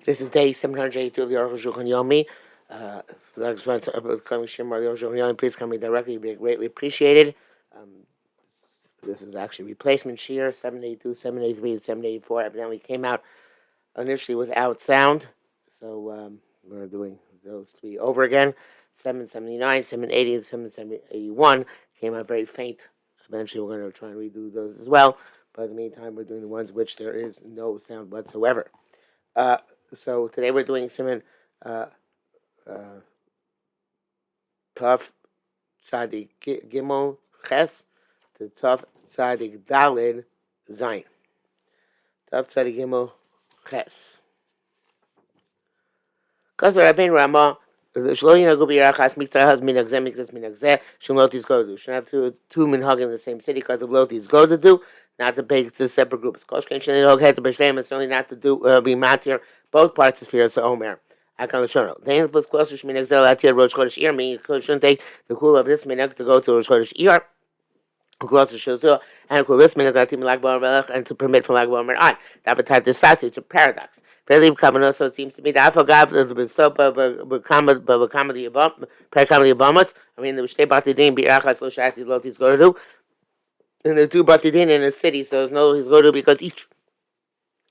This is day 782 of the Arukh HaShulchan Yomi. Please come me directly. It would be greatly appreciated. This is actually replacement shear, 782, 783, and 784. Evidently came out initially without sound. So we're doing those three over again. 779, 780, and 781 came out very faint. Eventually we're going to try and redo those as well. But in the meantime, we're doing the ones which there is no sound whatsoever. So today we're doing Siman Tov Tzadik Gimel Ches to Tov Tzadik Dalid Zayin. Tov Tzadik Gimel Ches. Kasar Rabbein Rama Shlo Yinagu B'Yarachas Miktzah Haz Minagzeh Miktzah Minagzeh Shum Lotis Go to do. Should have two minhagim in the same city because of Lotis Go to do, not to pay to separate groups. Koshkein Shnei Hog Het B'Shleim is only not to do be matir both parts of Firas Omer. Akan L'Shono. The hand was closer to Minagzeh Latir Rosh Chodesh Iyar, meaning you shouldn't take the cool of this minhag to go to Rosh Chodesh Iyar. Closer Shazua and cool this minhag Latim Lag B'Omer and to permit from Lag B'Omer I. That would have this it's a paradox. Fairly Kavana, so it seems to me that Afagav the Besopa Bakamadi Abamas. I mean, the Shtei Batidin Bi'achas Lo Shati Lotis go to do. And the two Batidin in a city, so there's no his go to because each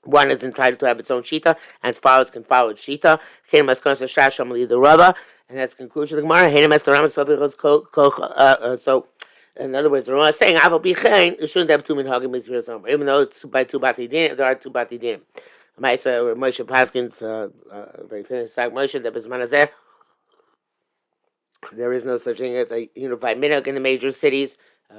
one is entitled to have its own Shita, and its followers can follow its Shita. Kein Maskon Shash Shamali the Rabba, and that's the conclusion of the Gemara. Hainem Estaram so. In other words, the Rama is saying, Aval Bichain, it shouldn't have two minhagim mitzvahs somewhere, even though it's by two Batidin, there are two Batidin. Ma'isa Moshe Paskin's very famous Sag Moshe that was Manazeh. There is no such thing as a unified minhag in the major cities,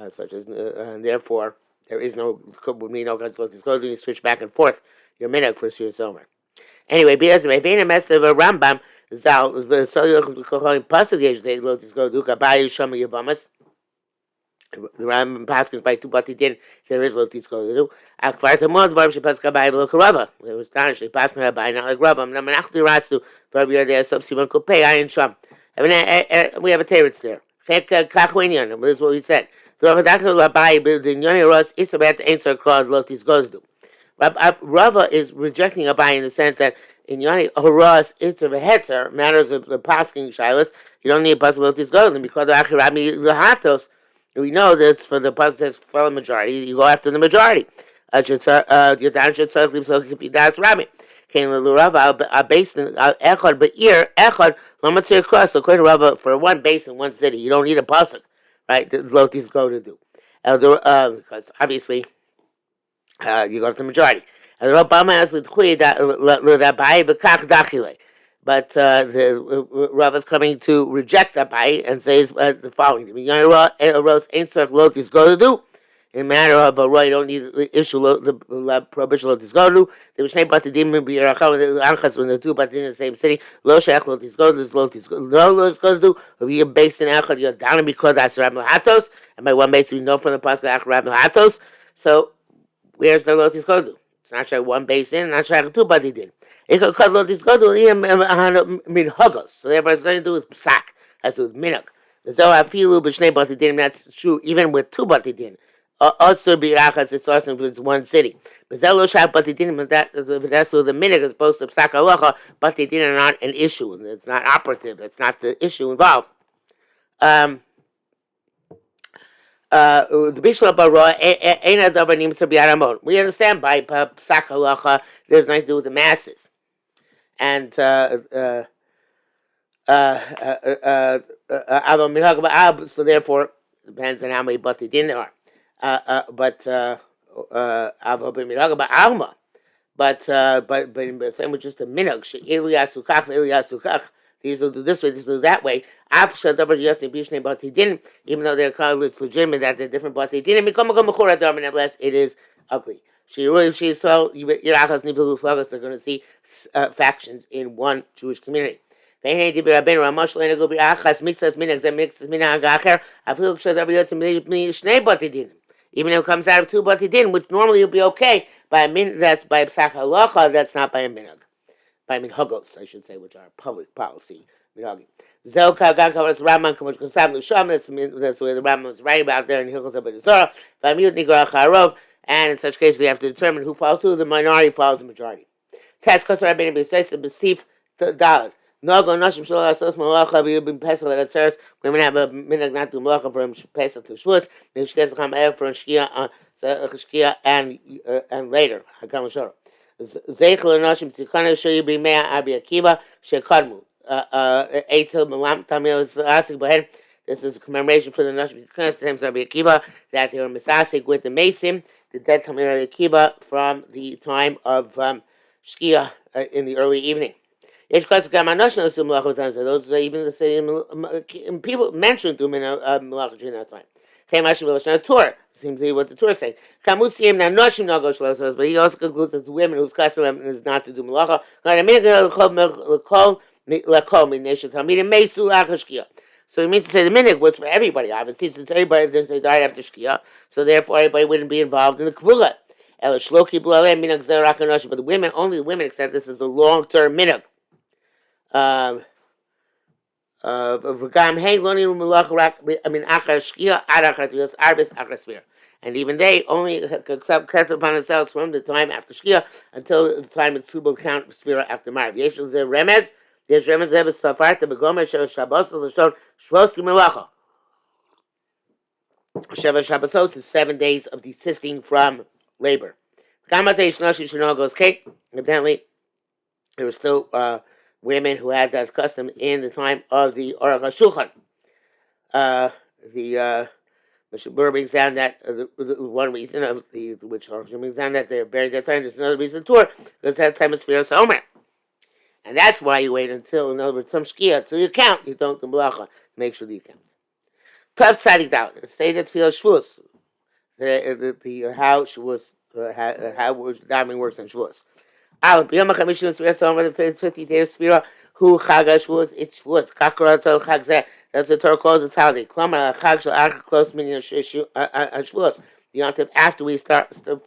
such as, and therefore there is no you switch back and forth your minhag for Sir Somer. Anyway, because my vein and mess of a Rambam Zal so you're calling Pasad Yesh Lotis go Duka Bayu Shama Yabamas. The Rambam Paskins by two Batidin, there is Lotis go to do. Akvartamos Barb Shapaska by Lokarava. They were astonished. They passed me by not like Rabba. I'm not to Ratsu, Fabia there, Subsiman Kopay, I and Sham. We have a teretz there. Kachwinian, this is what we said. The Ravadaka Labai, the Yoni Ross, is about to answer across Lotis go to do. Rava is rejecting Abai in the sense that in Yoni Ross, it's a hetzer, matters of the Pasking Shilas. You don't need a possibility to go to them because the Achirami Lahatos. We know this for the puzzle for the majority. You go after the majority. Yodan should certainly so if you das Rami. Came the Rava basin echad be'ir echad lamatzir cross. So according to Rava, for one basin, one city, you don't need a pasuk, right? The lotis go to do, because obviously you go to the majority. And the Rambam has the but the Rav is coming to reject Abai and says the following: Lotis go to do. In matter of a roy, you don't need the issue the prohibition Lotis go to do. There was name Batidim when the two Batidim in the same city. Lo Shech Lotis go to this Lotis go. No Lotis go to do. If you're based in Echad, you're down because that's Rab Hatos, and by one base we know from the Pasuk Rab Hatos. So where's the Lotis go to do? It's not sure one base in, not sure two Batidim. It could cut Lotis go to min hugos. So therefore it's nothing to do with psak, has to do with minhag. So I feel b'shnei Batidim, that's true even with two Batidim. Also birachas, it's also includes one city. But Zelo Shab Batidim, that's so the minhag is supposed to psak halacha, Batidim are not an issue. It's not operative. It's not the issue involved. The Bishla Bara ain't a davar nimsa b'yaramon. We understand by psak halacha there's nothing to do with the masses. And so therefore, it depends on how many Batidin there are. But in the same with just a minhag, these will do this way, these will do that way. Even though they're called it's legitimate that they're different Batidin, nevertheless, it is ugly. They're going to see factions in one Jewish community. Even if it comes out of two Batidin, which normally would be okay, by a min that's by psak halacha, that's not by a minhag. By minhagos, I should say, which are public policy minhagim. That's where the Rambam was right about there in Hilchos Abedazara. And in such cases, we have to determine who follows who. The minority follows the majority. Test Kosar Rabbeinu B'Seis B'Sif Daled. No go Nashim Shlo Asos Malacha B'Yubim Pesach L'Atzeres. Women have a minhag not to Malacha from Pesach to Shavuos. They should get come ev from Shkia and later. Hakam Shor. Zeichel Nashim Tzikana Shoyu B'Mei Abi Akiva Shekadmu. Eitzel Melam Tamil Asik B'Hen. This is a commemoration for the Nashim Tzikana Times Abi Akiva that they were misasik with the Mason, the dead Tamil Abi Akiva from the time of Shkia in the early evening. Those even the same people mentioned to him in Malacha during that time. Torah seems to be what the Torah is saying. But he also concludes that the women whose custom is not to do Malacha. So it means to say the minhag was for everybody, obviously, since everybody they died after Shkia, so therefore everybody wouldn't be involved in the Kvula. But the women, only the women accept this as a long-term minhag. And even they only accept upon themselves from the time after Shkia until the time of Tzubal count Sphira after Marv. Remez. There's Remez Eves Safar to Begoma Shabbos Lashon Shvoski Melacha. Shabbosos is 7 days of desisting from labor. Evidently, there were still women who had that custom in the time of the Arukh HaShulchan. The Mishabur brings down that the one reason of the which Arukh brings down that they're buried that time. There's another reason to tour because that time is Sfiras Omer, and that's why you wait until, in other words, some Shkia till you count. You don't do Malacha. Make sure that you count. Top siding down. Say that Tfilas Shavuos. The how Shavuos how davening works on Shavuos. B'yom HaChamishim Sfiras Omer, the 50th day of Sfira, who Chag HaShavuos, it's Shavuos. Kakar Tol Chag Zeh. That's the Torah calls this holiday. Klomar Chag Shel Arka close meaning of Shavuos. The yontif after we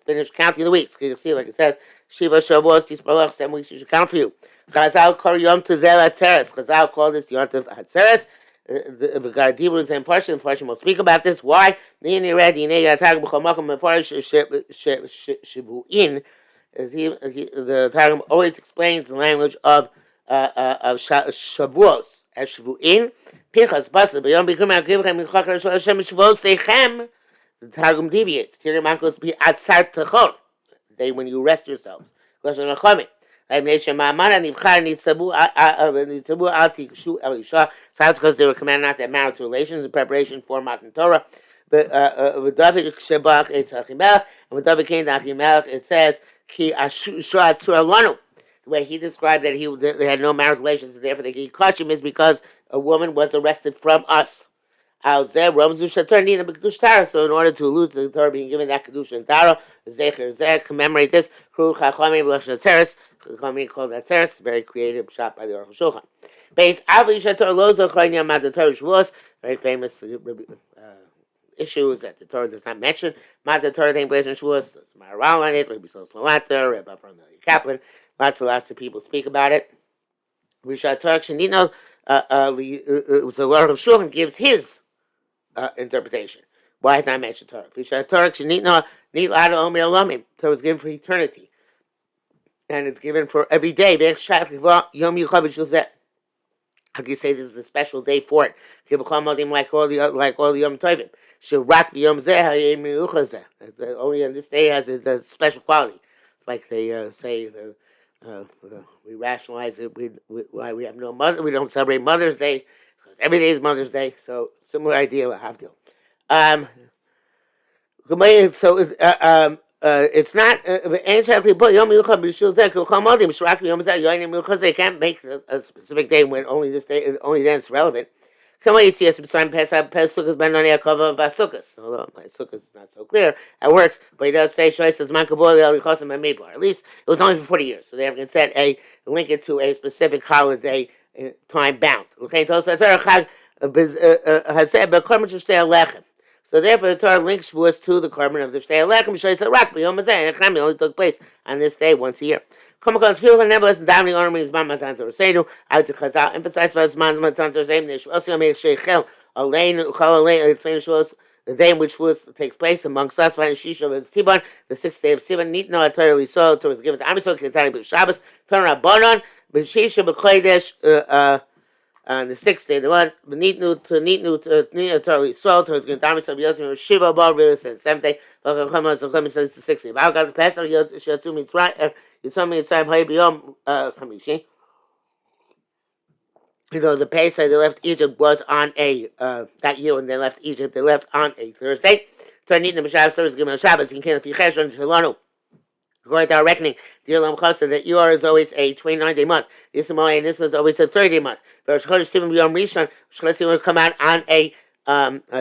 finish counting the weeks. You'll see, like it says, Shiva Shavuos Tisparlach, 7 weeks you should count for you. Chazal call Yom Tuzel Atzeres. Chazal call this yontif Atzeres. The Gardibur is in Farshim. Farshim will speak about this. Why? The Targum always explains the language of Shavuos as Shavuin. Pinchas Basel B'Yom Bikurim Agivchem Michachar Hashem Shavuos Seichem. The Targum deviates. Tirim Ankos Be Atzar Techon. The day when you rest yourselves. Lashon Rachami. So that's because they were commanded not to have marital relations in preparation for Matan Torah. But with David Shebach it's Achimelech, and with David came to Achimelech, it says Ki Ashua Tzur Lanu. The way he described that they had no marital relations, and therefore they caught him is because a woman was arrested from us. So in order to allude to the Torah being given that kedusha and tara, commemorate this. Chachamim called that Tzeres, very creative shot by the Arukh HaShulchan. Very famous issues that the Torah does not mention. The Torah thing plays in Shavuos. There's Maharal on it. Rabbi Sos Malata, Rabbi from the Kaplan. Lots of people speak about it. So the Arukh HaShulchan gives his interpretation. Why is not mentioned Torah? Torah was given for eternity. And it's given for every day. How can you say this is the special day for it? Like all the Yom Tovim. Only on this day has a special quality. It's like they say we rationalize it. Why we have no mother? We don't celebrate Mother's Day because every day is Mother's Day. So similar idea. It's not. They can't make a specific day when only then it's relevant. Although my sukkah is not so clear, it works, but he does say, at least it was only for 40 years, so they haven't set link it to a specific holiday time bound. So therefore, the Torah links Shavuos to the carbon of the Shtei Alechem. Shtei Sarak, B'Yom Hazeh, and Echami only took place on this day once a year. Come across field and nevertheless, and down the army is Zman Matan Torah Seidu. I would Chazal emphasize for Zman Matan Torah Seidu. Shavuos Yom Sheichel Alein Uchal Alein. Explain Shavuos, the day in which Shavuos takes place amongst us. Find Shisha of Sivan, the 6th day of Sivan. Nitno Torah Lisol. Torah was given to Amisol Ketani B'Shabbos. Rabbanon, B'shisha B'chodesh, on the 6th day, the one Nitnu to Torah Yisrael, Torah is going to damage some Yosef Shiva Bar Rilis, and 7th day, Chacham says it's the 6th day. I've got the Pesach Yatsu Mitzrayim, Yisrael Mitzrayim Hay B'Yom Chamishi. You know, the Pesach they left Egypt was on a that year when they left Egypt, they left on a Thursday. Torah Nitnu B'Shabbos, Torah is given on Shabbos, and Ken Fichesh on Shalanu. According to our reckoning, the Olam Chassid, that Iyar is always a 29-day month. This is always a 30-day month. But Rosh Chodesh Sivan B'Yom Rishon, Rosh Chodesh Sivan will come out on a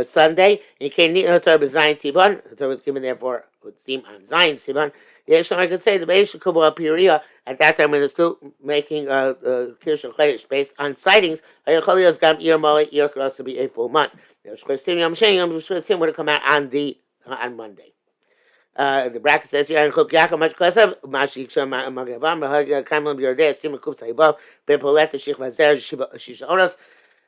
Sunday. And you can't need no Torah Zion Sivan. The Torah was given, therefore, would seem on Zion Sivan. Yes, I could say the Beish Kubo Piriya at that time when they're still making Kirsh and Chodesh based on sightings. Ayachalios Gam Iyar Mali Iyar could also be a full month. Rosh Chodesh Sivan Yom Sheni Rosh Chodesh Sivan would have come out on Monday. The bracket says here, "And Yaakov much closer. Mashi Shom Magavam. Kamlam Yordei Sim Kup Saibo. Bepolet Shich Vazer Shisha Oros."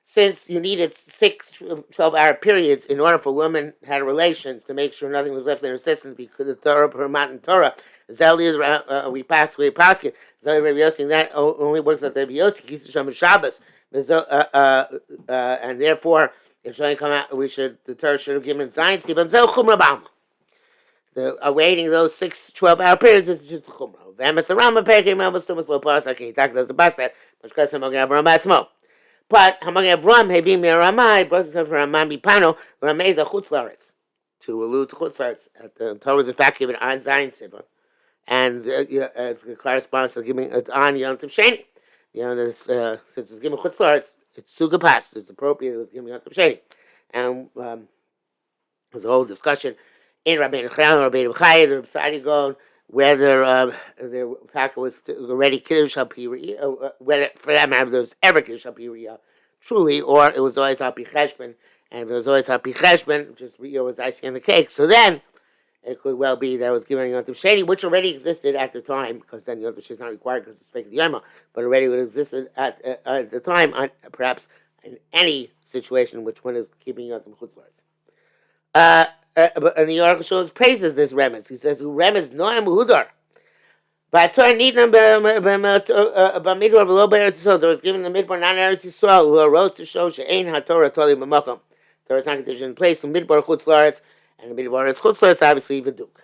Since you needed 6 12-hour periods in order for women had relations to make sure nothing was left in their system because the Torah per Matan Torah. Zeli we pass Zeli Rabbi Yossi that only works at the Rabbi Yossi Kisa Shom Shabbos. And therefore, it should come out. The Torah should have given science. Even Zel Chum Rabam. The awaiting those 6 12-hour periods is just a chumrah. V'emes pekim elvus tumas lo pasak. He talked about the basket, which cause Hamag Avram batzmo. But Hamag Avram hebi miramai brought it from Ramam Bipano Ramei is a chutzlaretz to allude to chutzlaretz. The Torah was in fact given on Zion Sivan, and it corresponds to giving it on Yom Tov Sheni. This since it's given chutzlaretz, it's suga pas. It's appropriate. It was given Yom Tov Sheni, and there's a whole discussion in Rabbeinu Chayam, Rabbeinu Chayim, Rabbi Sadigon, whether the Taka was already Kiddush HaPiri, whether for that matter there was ever Kiddush HaPiri, truly, or it was always Hapi Cheshbon, and if it was always Hapi Cheshbon, just Riyah was icing on the cake. So then it could well be that it was given Yom Tov Sheni, which already existed at the time, because then Yom Tov Sheni is not required because it's fake the Yoma, but already would existed at the time, perhaps in any situation in which one is keeping Yom Tov Chutzlars. And the Arukh HaShulchan praises this remez. He says, "Who remez noam hudar." But Torah need them b'midbar below Eretz Yisrael. There was given the midbar non Eretz Yisrael who arose to show she'ein haTorah toli b'makom. Torah is not conditioned in place. So midbar chutz laaretz, and the midbar is chutz laaretz, obviously v'duk.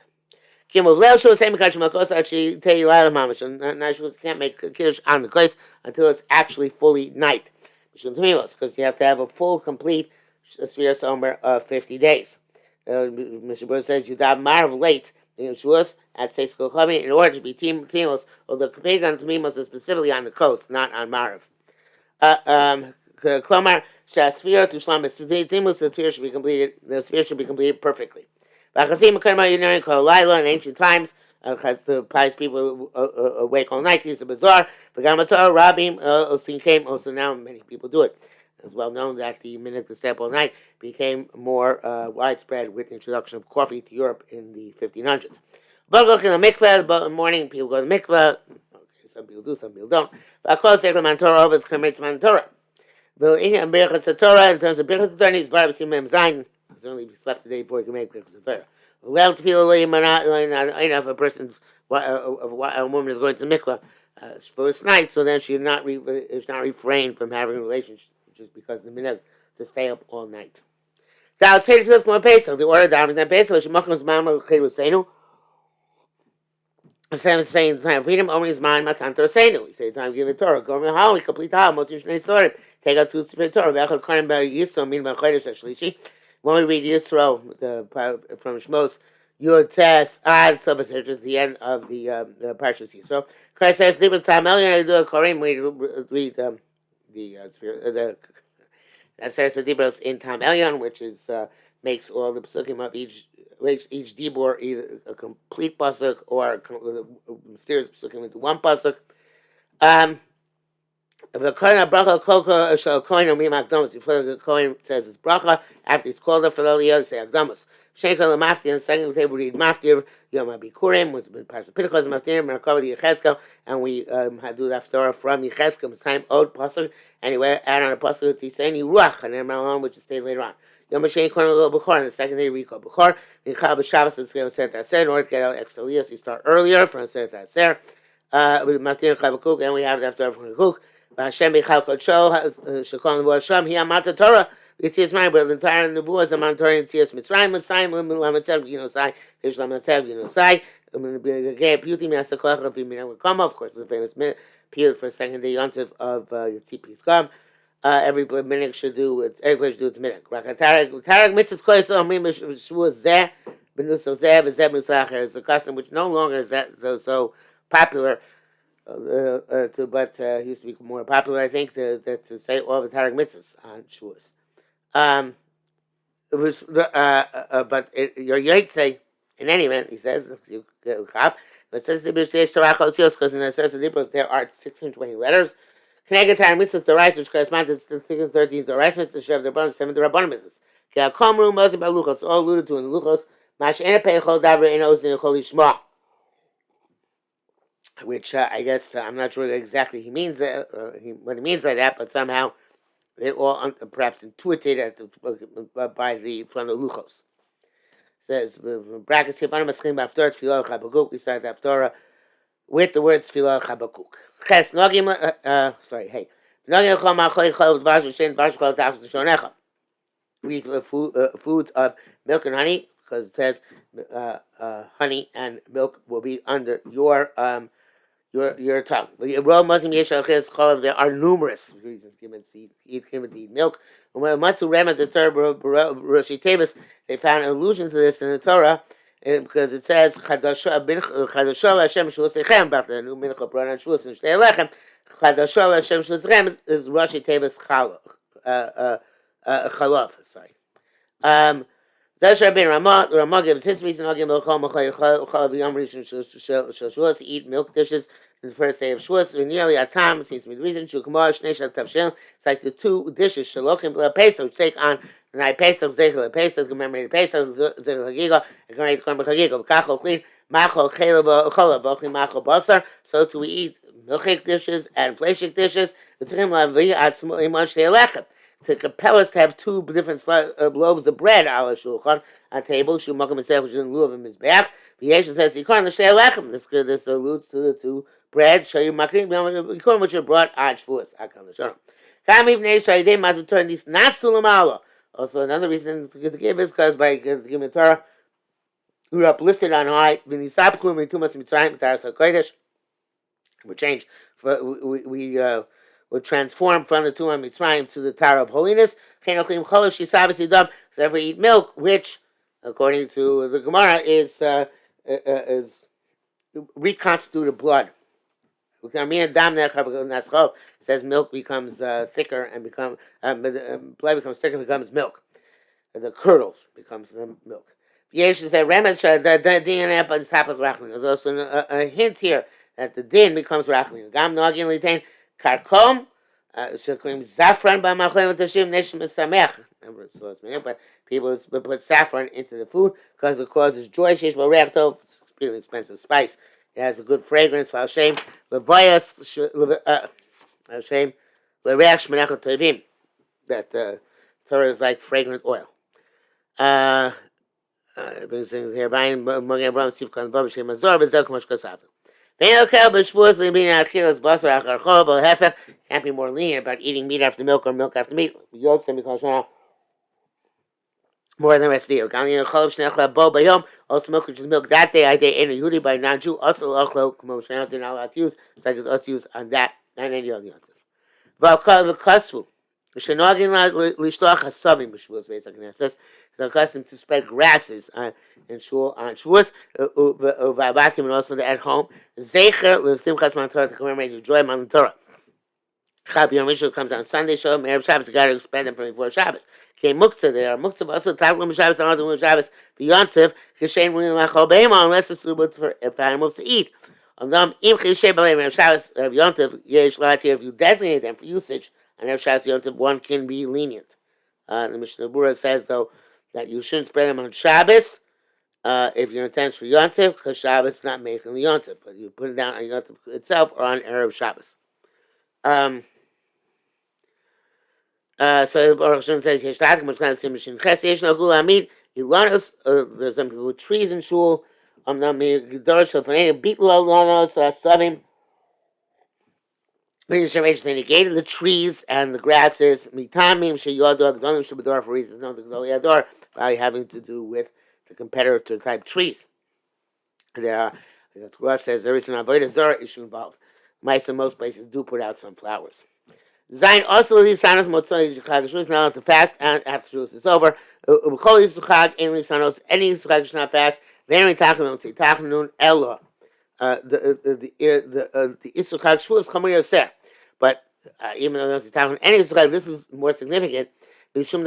Kim of leil shul same kach makos actually tell you laila mamash. And now she can't make kiddush on the place until it's actually fully night. Because you have to have a full, complete Sfiras Omer of 50 days. Mr. Burr says you daven marv late in Shavuos at Seis Kochami in order to be timos, although compared on timos is specifically on the coast, not on marv. Klomar shasfira to shlam timos, the sphere should be completed. The sphere should be completed perfectly. V'chasim karma yinayin kol laila in ancient times. Has the pious people awake all night. It's a bizarre. V'gamator rabim osin came. Also now many people do it. It's well known that the minute to step all night became more widespread with the introduction of coffee to Europe in the 1500s. But go to the mikveh, but in the morning people go to the mikveh. Okay, some people do, some people don't. But close to the Torah over commemorates the Torah. In Torah, in terms of Birchas Torah, he's brought up to Mem Zayin. Certainly, if you slept the day before, you can make Birchas Torah. Allowed to feel if a person's a woman is going to mikveh for this night, so then she is not refrain from having a relationship. Just because the minute to stay up all night. So I would say the more Pesach. The order down is not Pesach. Shemachos Mama Chayusenu. Instead of saying the time of freedom, only is mine Matan Torah Seinu. We say the time of giving the Torah. Go in how we complete how most usually sorted. Take out 2 separate Torah. V'echad Kohen Yisro min b'chodesh hashlishi. When we read Yisro from Shmos, Yud Tes Ad Sovas, which is the end of the Parshas Yisro. Christ says, "Libas Tam Elyon." I do a Korim. We read the Aseret Dibros in Tam Elyon, which is makes all the psukim of each dibor either a complete pasuk or a mysterious psukim into one pasuk. The Kohen bracha kolka shel Kohen omim akdamos. Before the Kohen says his bracha, after he's called up for the Aliyah, say akdamos. Shenkel Maftir, and the second table read Maftir, Yom HaBikurim, which has been part of Pinchas Maftir, Merkava the Yecheskel, and we do the Haftorah from Yecheskel, time Od Pasuk, anyway, add on a Pasuk to Tiseni Ruach, and then Malon, which is stated later on. Yom HaSheni Kohen Lo Bechor, and the second day we call Bechor, Minchal B'Shabbos, and Skev Seret HaSer, in order to get out extra Aliyah, so you start earlier from Seret HaSer, With Matin Chabakuk, and we have it after Chabakuk. Hashem Bechal Kodsho, Shekon Nevuah Hashem, He Amata Torah, Yitzias Mitzrayim, but the entire Nevuah is Amata Torah, Yitzias Mitzrayim, Mitzrayim, Lametzev, Ginosai, Hish Lametzev, Ginosai, Beauty, Miasakoch, Vimina Wakama, of course, the famous period for the second day Yontif of Yitzi Piskam. Every minute should do its minute. Tarek Mitzvahs Koyso, Amim Shvuah Zeh, Benusel Zeh, Zeh Musacher is a custom which no longer is that so popular. But used to be more popular, I think, to say all the Tarek mitzvahs on Shavuos. But your Yaitse, in any event, he says, if you cop, it says because in the Sefer Dibros there are 620 letters. Connected Tarek mitzvahs, the rice, which corresponds to the 13th, the rice mitzvahs, the Rabbanim, 7th, the Rabbanim mitzvahs. Kamru Moshe Baluchos, all alluded to in the Luchos. Mash Ena Peichol Davar Enos in Chol Yishma. Which I guess I'm not sure exactly he means what he means by that, but somehow they all perhaps intuited by from the luchos. It says brackets here. We start the Haftorah with the words Tfilah Chabakuk. Ches nogim. Sorry. Hey. Nogim chol ma'achol chol dvash v'shen dvash chol tachas l'shonecha. We eat foods of milk and honey because it says honey and milk will be under your tongue. There are numerous reasons given to eat milk. And when Matsu Remas, the Torah Roshi Tevis, they found an allusion to this in the Torah because it says Chadashah Hashem Shvusechem about the new mincha brought on Shvus and Shtei Lechem. Chadashah Hashem Shvusechem is Roshi Tevis Chalav. Sorry. Zash Rabbein Ramah gives his reason. Eat milk dishes in the first day of Shavuos. Nearly at time seems to be the reason. It's like the two dishes Shalochim Pesach, which take on the night Pesach, Zechel Pesach, commemorate Pesach, Zechel Hagiga, and commemorate Korban Chagiga. Kachol Clean, Machol Chelav Chola, Bochim Machol Basar. So to eat milchik dishes and fleshik dishes. It's him lavi at Iman Shtei Lechem. To compel us to have two different loaves of bread ala shulchan on table. Shumakim himself, which is in lieu of him is back. V'yesha says Yikon l'shtei lechem. This alludes to the two bread. Show you makrim Yikon which are brought on Shavuos. Akam l'shonim. Kam ivnei shayidei mazator nis nasul amalo. Also another reason to give is because by giving the Torah we were uplifted on high. V'nisapkum mitumas mitzrayim taras hakodesh. We change. We would transform from the Tumah Mitzrayim to the Torah of Holiness. So ever eat milk, which, according to the Gemara, is reconstituted blood. It says milk becomes thicker and blood becomes thicker and becomes milk. The curdles becomes milk. There's also a hint here that the din becomes rachmin. Gam nogin litain karkom shekrim zafran b'machlem v'tashim neshim esamech. Remember, so it's but people put saffron into the food because it causes joy. Sheish b'reach tov. It's a really expensive spice. It has a good fragrance. V'alshem levayas Hashem lereach shmenach tovim. That Torah is like fragrant oil. Brings things here. Buying among Abraham Sivkan Babashem Mazor Bezel Kumash Kasav. Can't be more lenient about eating meat after milk or milk after meat. More than the rest of the year. Also milk which is milk that day, I day in a Yudi by non-Jew. Also Ochlo Kumoshanot did not allowed to use. It's like it's also used on that and any other answer. Valkasvu. Shenogin Lishtoach Hasavim B'Shavuos Beis HaKnesses. They're accustomed to spread grasses on Shavuos, Uvabatim, and also at home. Zecher l'Simchas Man Torah to commemorate the joy of Man Torah. Chab Yom Rishon comes on Sunday. Show Erev Shabbos. You got to expand them from before Shabbos. Okay, Muktzah there. Muktzah also Tavlim Shabbos and other Shabbos. Beyontiv Kishen Ruim Machol Beima unless it's suitable for animals to eat. Im Kishen B'Leim Erev Shabbos Erev Yontiv Yesh Lat here. If you designate them for usage on Erev Shabbos Yontiv, one can be lenient. The Mishnah Berurah says though that you shouldn't spread them on Shabbos if your intent is for Yontiv, because Shabbos is not making the Yontiv, but you put it down on Yontiv itself or on Erev Shabbos. So Arukh HaShulchan says, there's some people with trees in shul. When you negated the trees and the grasses, mitamim sheyodor gdolim shebador, for reasons known to Gdolei Ador, by having to do with the competitor type trees. There are, as Gross says, there is an avodah zara issue involved. Mice in most places do put out some flowers. Zayin also lisanos motzoi yichag shus, now to fast and after shus is over. Ubechol yichag ein lisanos, any yichag should not fast. Very tachanun tzei tachanun elo. The Isuchag Shvuos Chamor Yoseh, but even though it's talking any Isuchag, this is more significant. Because when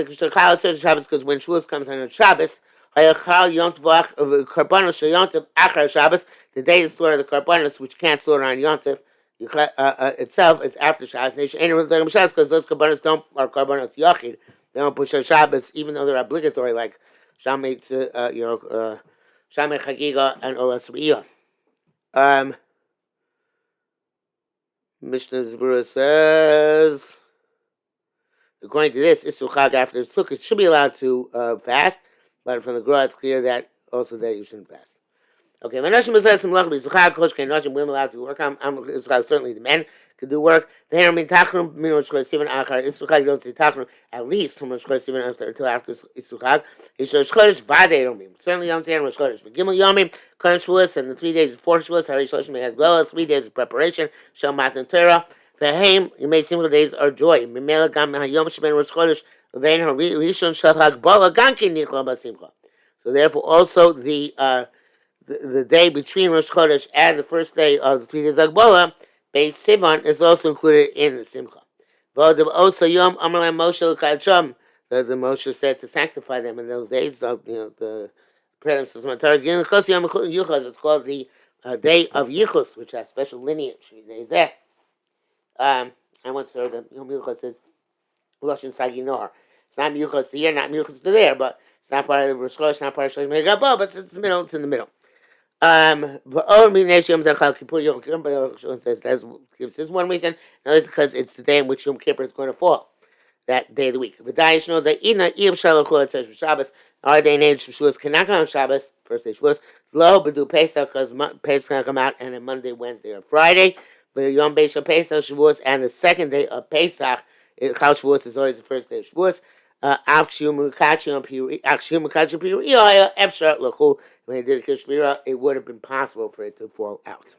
Shavuos comes on Shabbos, Hayachal Yom Tovach of Karbanos Shayontiv Achar Shabbos, the day to slaughter the Karbanos, which can't slaughter on Yontiv itself, is after Shabbos. Because those Karbanos are Karbanos Yachid. They don't push on Shabbos, even though they're obligatory, like Shamei Chagiga and Olas Riyah. Mishnah Zebura says, according to this, Isuchag after the Sukkot should be allowed to fast, but from the Gra it's clear that also that you shouldn't fast. Okay, Manashim is some luck, Isuchag, Kosh, Kanashim, women allowed to work. Isuchag, certainly the men could do work. They don't mean Tachrum, Mino Shkor, Steven Achar, Isuchag, you don't say Tachrum, at least from Shkor, Steven until after Isuchag. Isho Shkorish, Vade, don't mean. Certainly you don't say Rosh Chodesh. But Gimel Yomim, Kohen Shavuos, and the 3 days before Shavuos, Hari Shloshim Mehad 3 days of preparation, Shal Matan Torah. Vehem, you may simple days are joy. Mimela Gam Hayom Sheben Rosh Chodesh, Vein Rishon Shal Hagbala Gankin Nichla Basimcha. So therefore, also the day between Rosh Chodesh and the first day of the 3 days of Hagbala, Beis Sivan, is also included in the Simcha. V'odav also Yom Amalem Moshe L'Kadsham, as the Moshe said to sanctify them in those days. So, the presence of Matar Gin Yom Yichus. It's called the day of Yichus, which has special lineage. I once heard that Yom Yichus is Lashon Saginor. It's not Yichus to here, not Yichus to there, but it's not part of the Rosh Chodesh, not part of Shlosh Megabah, but it's in the middle. It's in the middle. Says that gives this one reason. No, it's because it's the day in which Yom Kippur is going to fall, that day of the week. V'dayish know that Ina Iv Shalachol, it says for Shabbos. Our day and age for Shavuos cannot come on Shabbos, first day Shavuos. Lo b'du Pesach, because Pesach cannot come out on a Monday, Wednesday, or Friday. But Yom Beis Pesach Shavuos, and the second day of Pesach, Chal Shavuos is always the first day of Shavuos. When they did the Kishmira, it would have been possible for it to fall out.